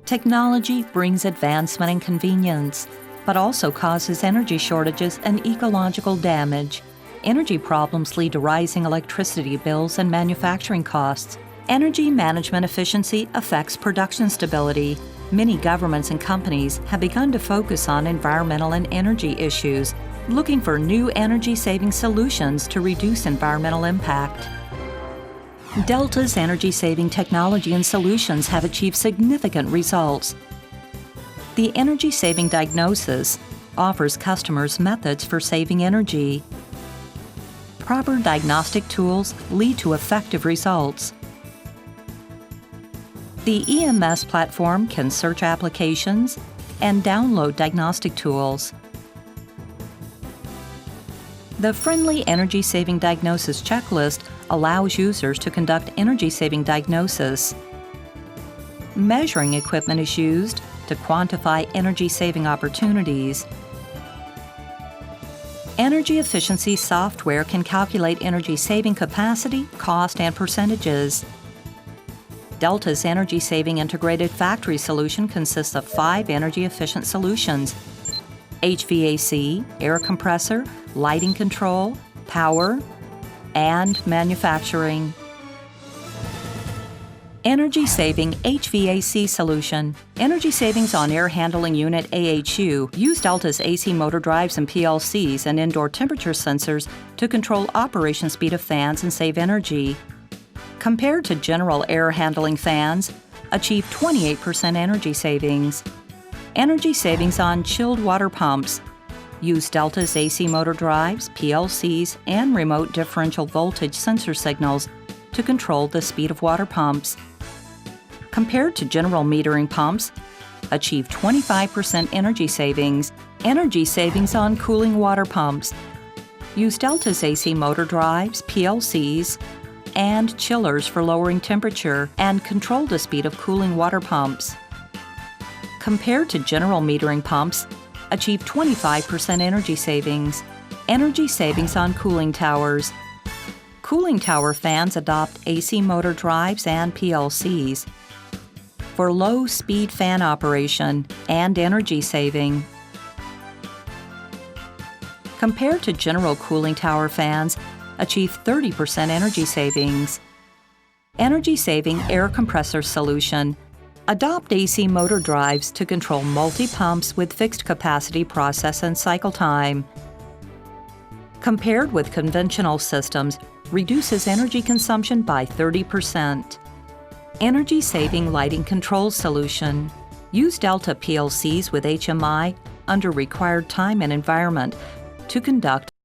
Technology brings advancement and convenience, but also causes energy shortages and ecological damage. Energy problems lead to rising electricity bills and manufacturing costs. Energy management efficiency affects production stability. Many governments and companies have begun to focus on environmental and energy issues, looking for new energy-saving solutions to reduce environmental impact. Delta's energy-saving technology and solutions have achieved significant results. The energy-saving diagnosis offers customers methods for saving energy. Proper diagnostic tools lead to effective results. The EMS platform can search applications and download diagnostic tools. The Friendly Energy-Saving Diagnosis Checklist allows users to conduct energy-saving diagnosis. Measuring equipment is used to quantify energy-saving opportunities. Energy efficiency software can calculate energy-saving capacity, cost, and percentages. Delta's energy-saving integrated factory solution consists of 5 energy-efficient solutions: HVAC, air compressor, lighting control, power, and manufacturing. Energy-saving HVAC solution. Energy savings on air handling unit AHU use Delta's AC motor drives and PLCs and indoor temperature sensors to control operation speed of fans and save energy. Compared to general air handling fans, achieve 28% energy savings. Energy savings on chilled water pumps. Use Delta's AC motor drives, PLCs, and remote differential voltage sensor signals to control the speed of water pumps. Compared to general metering pumps, achieve 25% energy savings. Energy savings on cooling water pumps. Use Delta's AC motor drives, PLCs, and chillers for lowering temperature and control the speed of cooling water pumps. Compared to general metering pumps, achieve 25% energy savings. Energy savings on cooling towers. Cooling tower fans adopt AC motor drives and PLCs for low-speed fan operation and energy saving. Compared to general cooling tower fans, achieve 30% energy savings. Energy-saving air compressor solution. Adopt AC motor drives to control multi-pumps with fixed capacity process and cycle time. Compared with conventional systems, reduces energy consumption by 30%. Energy-saving lighting control solution. Use Delta PLCs with HMI under required time and environment to conduct